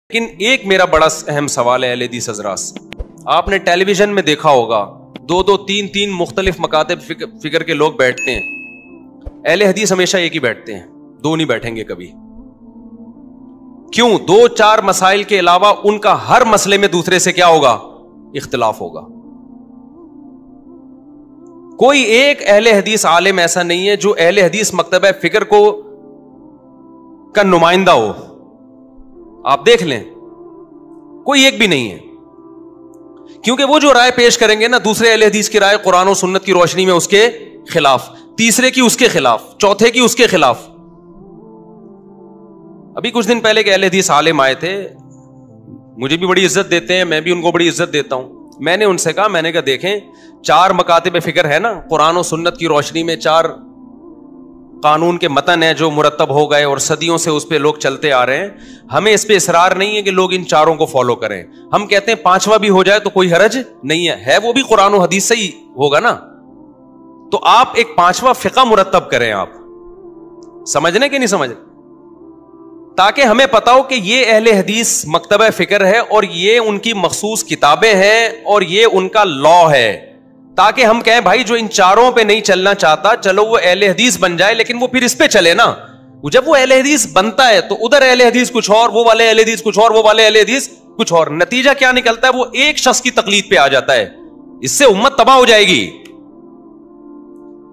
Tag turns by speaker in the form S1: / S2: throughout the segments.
S1: لیکن ایک میرا بڑا اہم سوال ہے اہل حدیث حضرات سے. آپ نے ٹیلی ویژن میں دیکھا ہوگا دو تین مختلف مکاتب فکر کے لوگ بیٹھتے ہیں. اہل حدیث ہمیشہ ایک ہی بیٹھتے ہیں, دو نہیں بیٹھیں گے کبھی. کیوں؟ دو چار مسائل کے علاوہ ان کا ہر مسئلے میں دوسرے سے کیا ہوگا؟ اختلاف ہوگا. کوئی ایک اہل حدیث عالم ایسا نہیں ہے جو اہل حدیث مکتبہ فکر کا نمائندہ ہو. آپ دیکھ لیں, کوئی ایک بھی نہیں ہے. کیونکہ وہ جو رائے پیش کریں گے نا, دوسرے اہل حدیث کی رائے قرآن و سنت کی روشنی میں اس کے خلاف, تیسرے کی اس کے خلاف, چوتھے کی اس کے خلاف. ابھی کچھ دن پہلے کے اہل حدیث عالم آئے تھے, مجھے بھی بڑی عزت دیتے ہیں, میں بھی ان کو بڑی عزت دیتا ہوں. میں نے ان سے کہا, میں نے کہا دیکھیں, چار مکاتب فکر ہے نا, قرآن و سنت کی روشنی میں چار قانون کے متن ہیں جو مرتب ہو گئے اور صدیوں سے اس پہ لوگ چلتے آ رہے ہیں. ہمیں اس پہ اصرار نہیں ہے کہ لوگ ان چاروں کو فالو کریں. ہم کہتے ہیں پانچواں بھی ہو جائے تو کوئی حرج نہیں ہے وہ بھی قرآن و حدیث سے ہی ہوگا نا. تو آپ ایک پانچواں فقہ مرتب کریں. آپ سمجھنے کہ نہیں سمجھ, تاکہ ہمیں پتا ہو کہ یہ اہل حدیث مکتبہ فکر ہے اور یہ ان کی مخصوص کتابیں ہیں اور یہ ان کا لا ہے, تاکہ ہم کہیں بھائی جو ان چاروں پہ نہیں چلنا چاہتا چلو وہ اہل حدیث بن جائے, لیکن وہ پھر اس پہ چلے نا. جب وہ اہل حدیث بنتا ہے تو ادھر اہل حدیث کچھ اور, وہ والے اہل حدیث کچھ اور, وہ والے اہل حدیث کچھ اور. نتیجہ کیا نکلتا ہے؟ وہ ایک شخص کی تقلید پہ آ جاتا ہے. اس سے امت تباہ ہو جائے گی.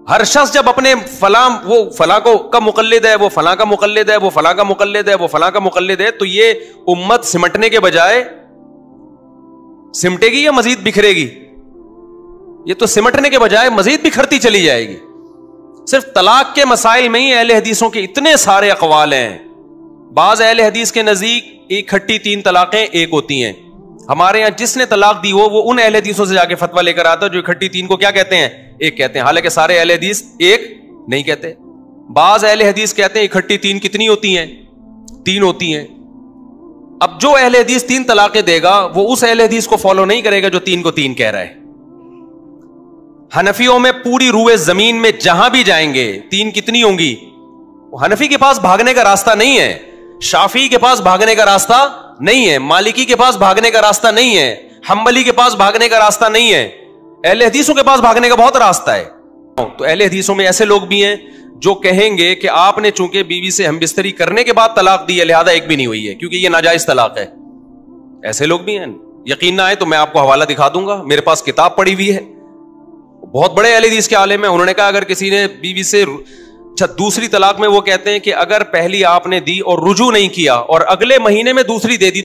S1: ہر شخص جب اپنے فلاں, وہ فلاں کو کا مقلد ہے, وہ فلاں کا مقلد ہے, وہ فلاں کا مقلد ہے, وہ فلاں کا مقلد ہے, تو یہ امت سمٹنے کے بجائے سمٹے گی یا مزید بکھرے گی؟ یہ تو سمٹنے کے بجائے مزید بکھرتی چلی جائے گی. صرف طلاق کے مسائل میں ہی اہل حدیثوں کے اتنے سارے اقوال ہیں. بعض اہل حدیث کے نزدیک اکٹھی 3 طلاقیں ایک ہوتی ہیں. ہمارے یہاں جس نے طلاق دی وہ ان اہل حدیثوں سے جا کے فتویٰ لے کر آتا ہے جو اکٹھی 3 کو کیا کہتے ہیں؟ ایک کہتے ہیں. حالانکہ سارے اہل حدیث ایک نہیں کہتے. بعض اہل حدیث کہتے ہیں اکٹھی 3 کتنی ہوتی ہیں؟ 3 ہوتی ہیں. اب جو اہل حدیث 3 طلاقیں دے گا وہ اس اہل حدیث کو فالو نہیں کرے گا جو 3 کو 3 کہہ رہا ہے. حنفیوں میں پوری روئے زمین میں جہاں بھی جائیں گے 3 کتنی ہوں گی؟ حنفی کے پاس بھاگنے کا راستہ نہیں ہے, شافعی کے پاس بھاگنے کا راستہ نہیں ہے, مالکی کے پاس بھاگنے کا راستہ نہیں ہے, حنبلی کے پاس بھاگنے کا راستہ نہیں ہے. اہل حدیثوں کے پاس بھاگنے کا بہت راستہ ہے. تو اہل حدیثوں میں ایسے لوگ بھی ہیں جو کہیں گے کہ آپ نے چونکہ بیوی سے ہم بستری کرنے کے بعد طلاق دی ہے لہذا ایک بھی نہیں ہوئی ہے کیونکہ یہ ناجائز طلاق ہے. ایسے لوگ بھی ہیں. یقین نہ آئے تو میں آپ کو حوالہ دکھا دوں گا, میرے پاس کتاب پڑھی ہوئی ہے, بہت بڑے اہل حدیث کے عالم ہیں. انہوں نے کہا اگر کسی نے بیوی سے دوسری طلاق میں, وہ کہتے ہیں کہ اگر پہلی آپ نے دی اور رجوع نہیں کیا اور اگلے مہینے میں دوسری دے دی